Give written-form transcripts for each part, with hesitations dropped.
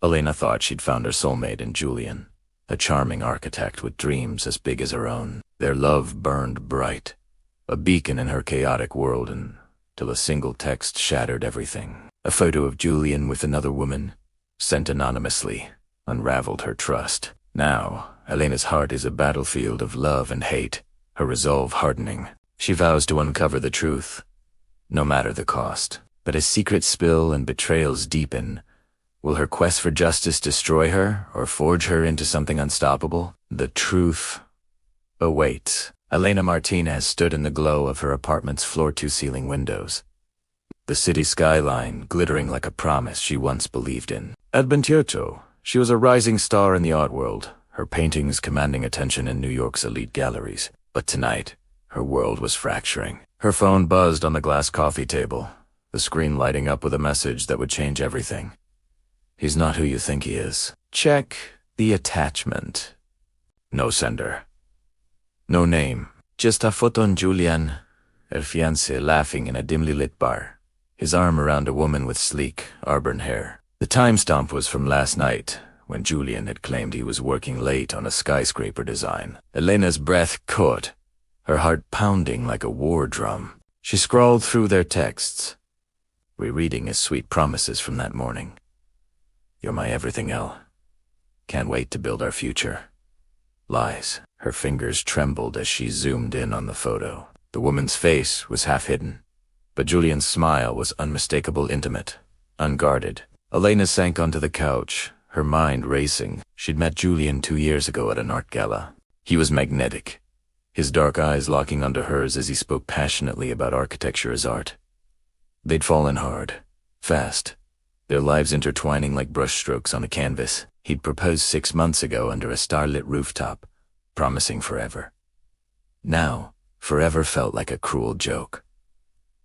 Elena thought she'd found her soulmate in Julian, a charming architect with dreams as big as her own. Their love burned bright, a beacon in her chaotic world, until a single text shattered everything. A photo of Julian with another woman, sent anonymously, unraveled her trust. Now, Elena's heart is a battlefield of love and hate, her resolve hardening. She vows to uncover the truth, no matter the cost. But as secrets spill and betrayals deepen, will her quest for justice destroy her or forge her into something unstoppable? The truth awaits. Elena Martinez stood in the glow of her apartment's floor-to-ceiling windows, the city skyline glittering like a promise she once believed in. At Bentierto, she was a rising star in the art world, her paintings commanding attention in New York's elite galleries. But tonight, her world was fracturing. Her phone buzzed on the glass coffee table, the screen lighting up with a message that would change everything. He's not who you think he is. Check the attachment. No sender. No name. Just a photo on Julian, her fiancé, laughing in a dimly lit bar, his arm around a woman with sleek, auburn hair. The timestamp was from last night, when Julian had claimed he was working late on a skyscraper design. Elena's breath caught, her heart pounding like a war drum. She scrawled through their texts, rereading his sweet promises from that morning. You're my everything, Elle. Can't wait to build our future. Lies. Her fingers trembled as she zoomed in on the photo. The woman's face was half hidden, but Julian's smile was unmistakable, intimate, unguarded. Elena sank onto the couch, her mind racing. She'd met Julian 2 years ago at an art gala. He was magnetic, his dark eyes locking onto hers as he spoke passionately about architecture as art. They'd fallen hard, fast, their lives intertwining like brushstrokes on a canvas. He'd proposed 6 months ago under a starlit rooftop, promising forever. Now, forever felt like a cruel joke.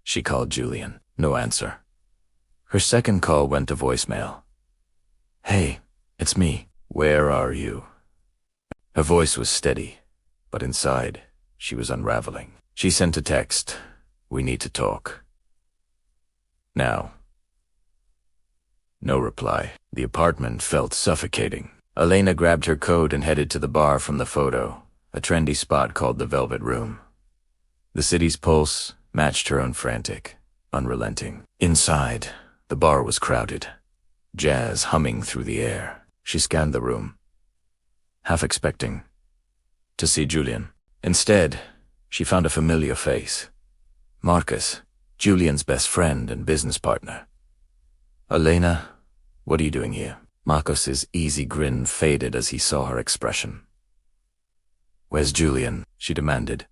She called Julian. No answer. Her second call went to voicemail. Hey, it's me. Where are you? Her voice was steady, but inside, she was unraveling. She sent a text. We need to talk. Now. No reply. The apartment felt suffocating. Elena grabbed her coat and headed to the bar from the photo, a trendy spot called the Velvet Room. The city's pulse matched her own, frantic, unrelenting. Inside, the bar was crowded, jazz humming through the air. She scanned the room, half expecting to see Julian. Instead, she found a familiar face. Marcus, Julian's best friend and business partner. Elena, what are you doing here? Marcus's easy grin faded as he saw her expression. Where's Julian? She demanded,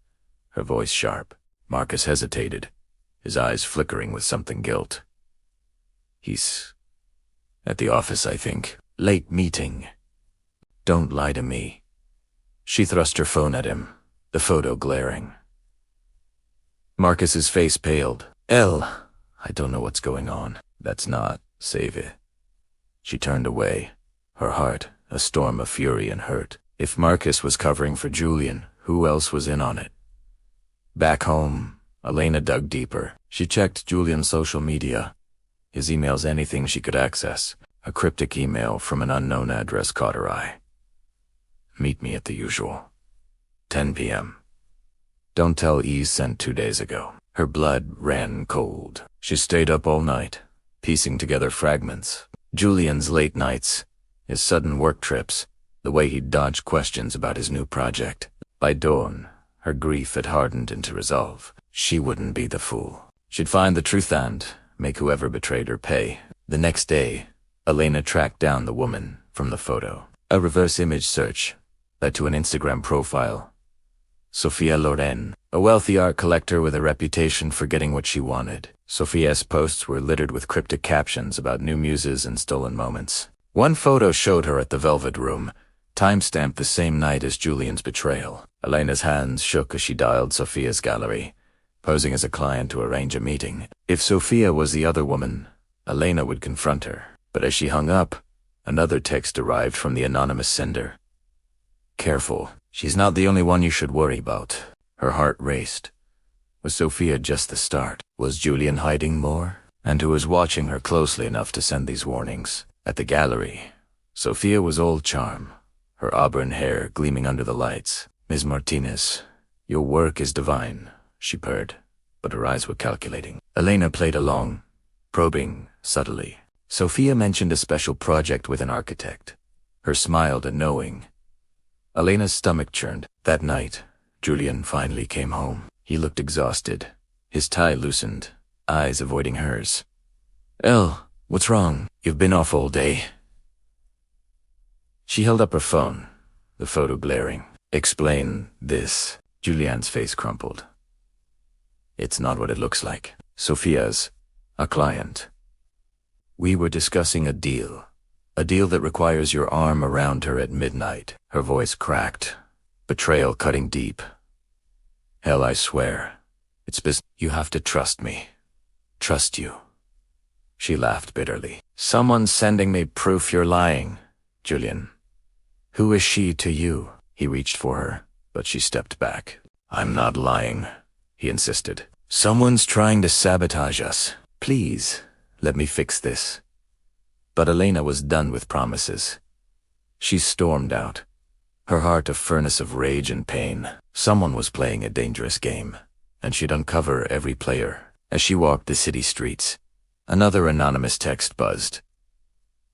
her voice sharp. Marcus hesitated, his eyes flickering with something guilt. He's at the office, I think. Late meeting. Don't lie to me. She thrust her phone at him, the photo glaring. Marcus's face paled. Elle, I don't know what's going on. That's not save it. She turned away, her heart a storm of fury and hurt. If Marcus was covering for Julian, who else was in on it? Back home, Elena dug deeper. She checked Julian's social media, his emails, anything she could access. A cryptic email from an unknown address caught her eye. Meet me at the usual. 10 p.m. Don't tell Ease sent 2 days ago. Her blood ran cold. She stayed up all night, piecing together fragments. Julian's late nights, his sudden work trips, the way he'd dodge questions about his new project. By dawn, her grief had hardened into resolve. She wouldn't be the fool. She'd find the truth and make whoever betrayed her pay. The next day, Elena tracked down the woman from the photo. A reverse image search led to an Instagram profile. Sophia Loren, a wealthy art collector with a reputation for getting what she wanted. Sophia's posts were littered with cryptic captions about new muses and stolen moments. One photo showed her at the Velvet Room, timestamped the same night as Julian's betrayal. Elena's hands shook as she dialed Sophia's gallery, posing as a client to arrange a meeting. If Sophia was the other woman, Elena would confront her. But as she hung up, another text arrived from the anonymous sender. Careful, she's not the only one you should worry about. Her heart raced. Was Sophia just the start? Was Julian hiding more? And who was watching her closely enough to send these warnings? At the gallery, Sophia was all charm, her auburn hair gleaming under the lights. "Ms. Martinez, your work is divine," she purred, but her eyes were calculating. Elena played along, probing subtly. Sophia mentioned a special project with an architect. Her smiled at knowing. Elena's stomach churned. That night, Julian finally came home. He looked exhausted, his tie loosened, eyes avoiding hers. "Elle, what's wrong? You've been off all day." She held up her phone, the photo glaring. "Explain this." Julian's face crumpled. "It's not what it looks like. Sophia's a client. We were discussing a deal that requires your arm around her at midnight." Her voice cracked, betrayal cutting deep. "Hell, I swear, it's business. You have to trust me. Trust you." She laughed bitterly. "Someone's sending me proof you're lying, Julian. Who is she to you?" He reached for her, but she stepped back. "I'm not lying," he insisted. "Someone's trying to sabotage us. Please, let me fix this." But Elena was done with promises. She stormed out, her heart a furnace of rage and pain. Someone was playing a dangerous game, and she'd uncover every player. As she walked the city streets, another anonymous text buzzed.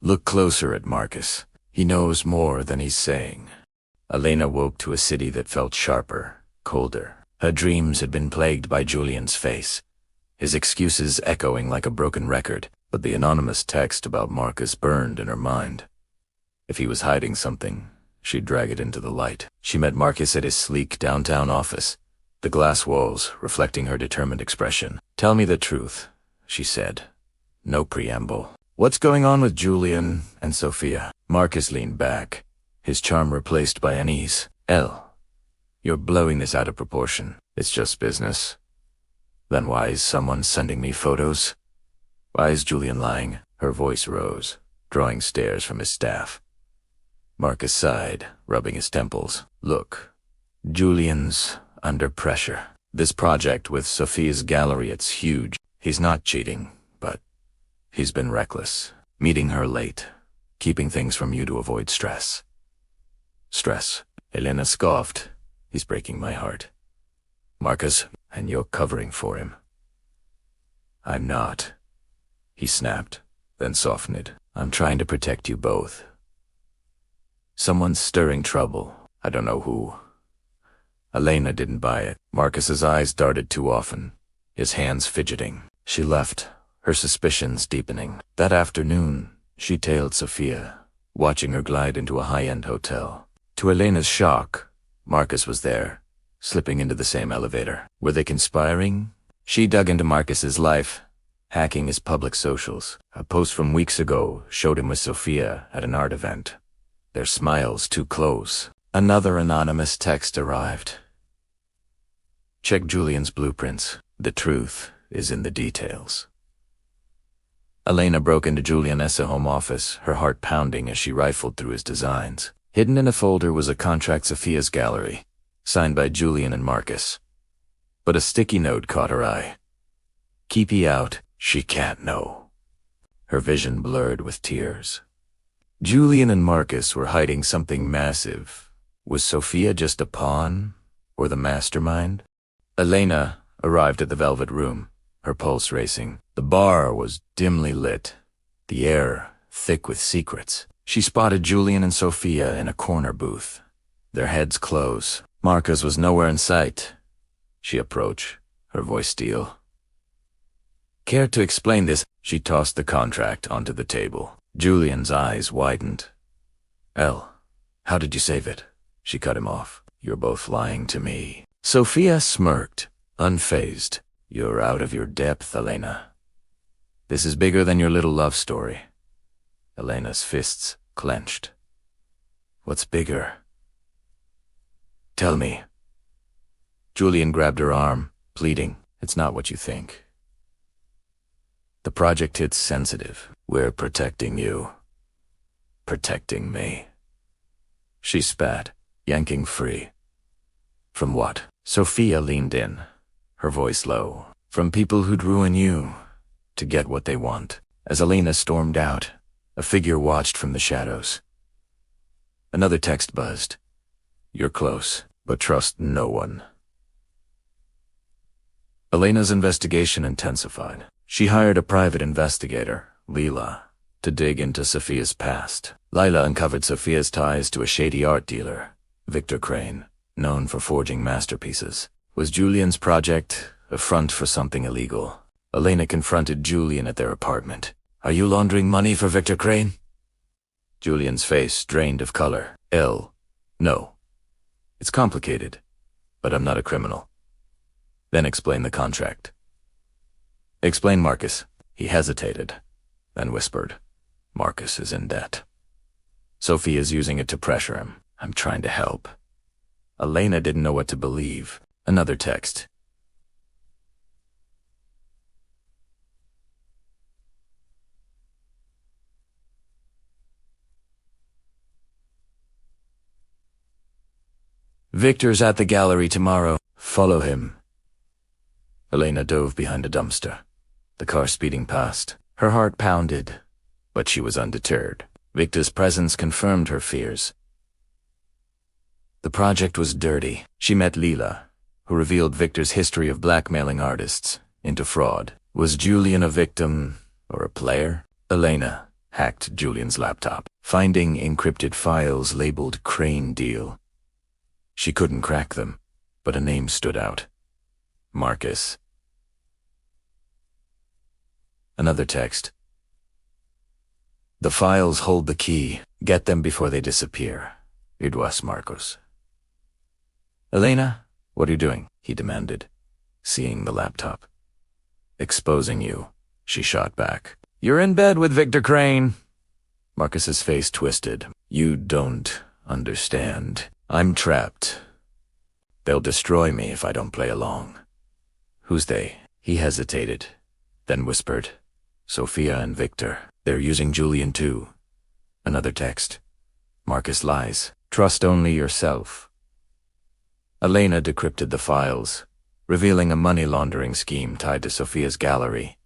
"Look closer at Marcus. He knows more than he's saying." Elena woke to a city that felt sharper, colder. Her dreams had been plagued by Julian's face, his excuses echoing like a broken record, but the anonymous text about Marcus burned in her mind. If he was hiding something, she'd drag it into the light. She met Marcus at his sleek downtown office, the glass walls reflecting her determined expression. "Tell me the truth," she said. No preamble. "What's going on with Julian and Sophia?" Marcus leaned back, his charm replaced by unease. "Elle, you're blowing this out of proportion. It's just business." "Then why is someone sending me photos? Why is Julian lying?" Her voice rose, drawing stares from his staff. Marcus sighed, rubbing his temples. "Look, Julian's under pressure. This project with Sophia's gallery, it's huge. He's not cheating, but he's been reckless, meeting her late, keeping things from you to avoid stress." "Stress?" Elena scoffed. "He's breaking my heart. Marcus, and you're covering for him." "I'm not," he snapped, then softened. "I'm trying to protect you both. Someone's stirring trouble. I don't know who." Elena didn't buy it. Marcus's eyes darted too often, his hands fidgeting. She left, her suspicions deepening. That afternoon, she tailed Sophia, watching her glide into a high-end hotel. To Elena's shock, Marcus was there, slipping into the same elevator. Were they conspiring? She dug into Marcus's life, hacking his public socials. A post from weeks ago showed him with Sophia at an art event, their smiles too close. Another anonymous text arrived. "Check Julian's blueprints. The truth is in the details." Elena broke into Julian's home office, her heart pounding as she rifled through his designs. Hidden in a folder was a contract Sophia's gallery, signed by Julian and Marcus. But a sticky note caught her eye. "Keep ye out. She can't know." Her vision blurred with tears. Julian and Marcus were hiding something massive. Was Sophia just a pawn, or the mastermind? Elena arrived at the Velvet Room, her pulse racing. The bar was dimly lit, the air thick with secrets. She spotted Julian and Sophia in a corner booth, their heads close. Marcus was nowhere in sight. She approached, her voice steel. "Care to explain this?" She tossed the contract onto the table. Julian's eyes widened. "Elle, how did you save it?" She cut him off. "You're both lying to me." Sophia smirked, unfazed. "You're out of your depth, Elena. This is bigger than your little love story." Elena's fists clenched. "What's bigger? Tell me." Julian grabbed her arm, pleading. "It's not what you think. The project hits sensitive. We're protecting you. Protecting me." She spat, yanking free. "From what?" Sophia leaned in, her voice low. "From people who'd ruin you, to get what they want." As Elena stormed out, A figure watched from the shadows. Another text buzzed. You're close, but trust no one. Elena's investigation intensified. She hired a private investigator, Lila, to dig into Sophia's past. Lila uncovered Sophia's ties to a shady art dealer, Victor Crane, known for forging masterpieces. Was Julian's project a front for something illegal? Elena confronted Julian at their apartment. Are you laundering money for Victor Crane? Julian's face drained of color. No. It's complicated, but I'm not a criminal. Then explain the contract. Explain, Marcus. He hesitated, then whispered. Marcus is in debt. Sophia's using it to pressure him. I'm trying to help. Elena didn't know what to believe. Another text. Victor's at the gallery tomorrow. Follow him. Elena dove behind a dumpster, the car speeding past. Her heart pounded, but she was undeterred. Victor's presence confirmed her fears. The project was dirty. She met Lila, who revealed Victor's history of blackmailing artists into fraud. Was Julian a victim or a player? Elena hacked Julian's laptop, finding encrypted files labeled Crane Deal. She couldn't crack them, but a name stood out. Marcus. Another text. The files hold the key. Get them before they disappear. It was Marcos. Elena, what are you doing? He demanded, seeing the laptop. Exposing you, she shot back. You're in bed with Victor Crane. Marcus's face twisted. You don't understand. I'm trapped. They'll destroy me if I don't play along. Who's they? He hesitated, then whispered. Sophia and Victor. They're using Julian too. Another text. Marcus lies. Trust only yourself. Elena decrypted the files, revealing a money laundering scheme tied to Sophia's gallery.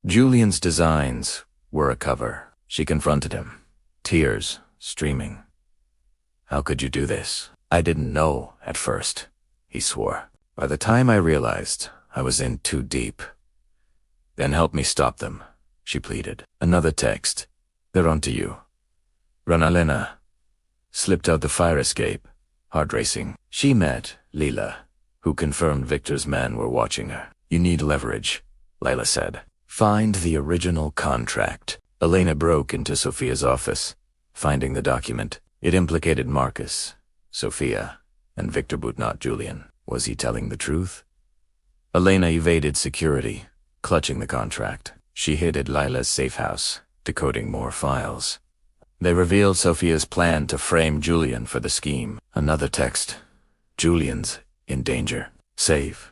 Julian's designs were a cover. She confronted him, tears streaming. How could you do this? I didn't know at first, he swore. By the time I realized, I was in too deep. Then help me stop them, she pleaded. Another text. They're onto you. Run Elena. Slipped out the fire escape, heart racing. She met Lila, who confirmed Victor's men were watching her. You need leverage, Lila said. Find the original contract. Elena broke into Sophia's office, finding the document. It implicated Marcus, Sophia, and Victor but not Julian. Was he telling the truth? Elena evaded security, clutching the contract. She hid at Lila's safe house, decoding more files. They revealed Sophia's plan to frame Julian for the scheme. Another text. Julian's in danger. Save.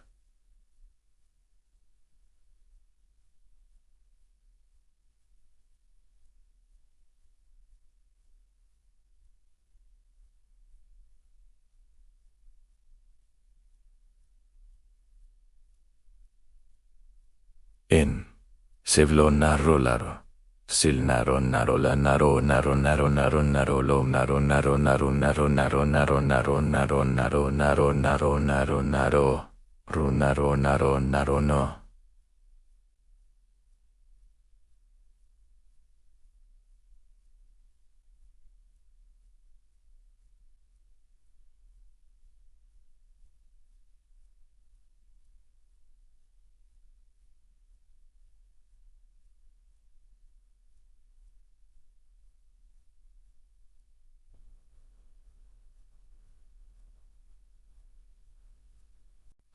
In. Sivlo naro laro. Sil naro naro la naro naro naro naro naro lo naro naro naro naro naro naro naro naro naro naro naro naro naro ru naro naro naro no.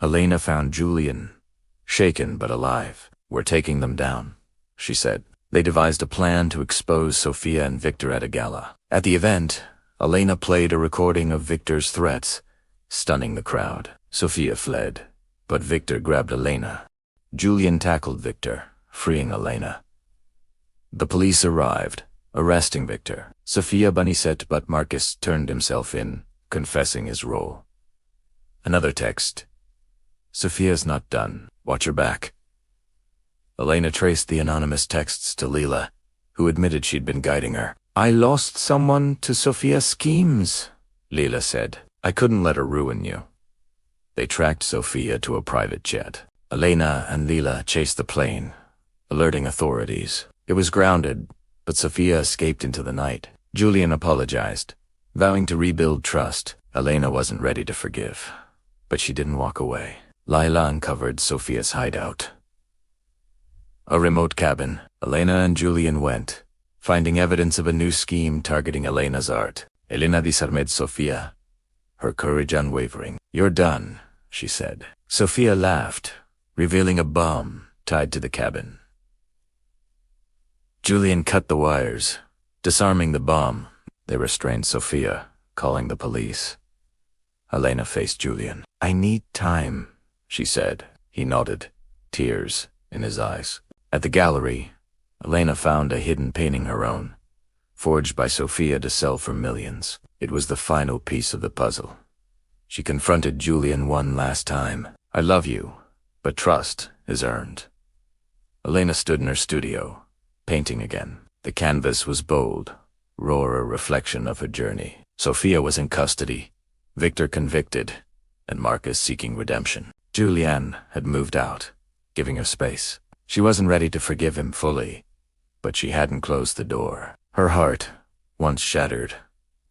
Elena found Julian, shaken but alive. We're taking them down, she said. They devised a plan to expose Sophia and Victor at a gala. At the event, Elena played a recording of Victor's threats, stunning the crowd. Sophia fled, but Victor grabbed Elena. Julian tackled Victor, freeing Elena. The police arrived, arresting Victor. Sophia Baniset but Marcus turned himself in, confessing his role. Another text. Sophia's not done. Watch her back. Elena traced the anonymous texts to Lila, who admitted she'd been guiding her. "I lost someone to Sophia's schemes," Lila said. "I couldn't let her ruin you." They tracked Sophia to a private jet. Elena and Lila chased the plane, alerting authorities. It was grounded, but Sophia escaped into the night. Julian apologized, vowing to rebuild trust. Elena wasn't ready to forgive, but she didn't walk away. Lila uncovered Sophia's hideout. A remote cabin. Elena and Julian went, finding evidence of a new scheme targeting Elena's art. Elena disarmed Sophia, her courage unwavering. "You're done," she said. Sophia laughed, revealing a bomb tied to the cabin. Julian cut the wires, disarming the bomb. They restrained Sophia, calling the police. Elena faced Julian. "I need time," she said. He nodded, tears in his eyes. At the gallery, Elena found a hidden painting her own, forged by Sophia to sell for millions. It was the final piece of the puzzle. She confronted Julian one last time. "I love you, but trust is earned." Elena stood in her studio, painting again. The canvas was bold, raw, a reflection of her journey. Sophia was in custody, Victor convicted, and Marcus seeking redemption. Julian had moved out, giving her space. She wasn't ready to forgive him fully, but she hadn't closed the door. Her heart, once shattered,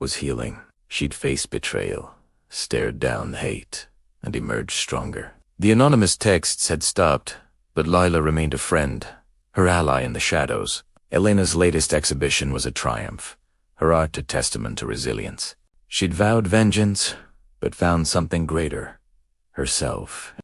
was healing. She'd faced betrayal, stared down hate, and emerged stronger. The anonymous texts had stopped, but Lila remained a friend, her ally in the shadows. Elena's latest exhibition was a triumph, her art a testament to resilience. She'd vowed vengeance, but found something greater, herself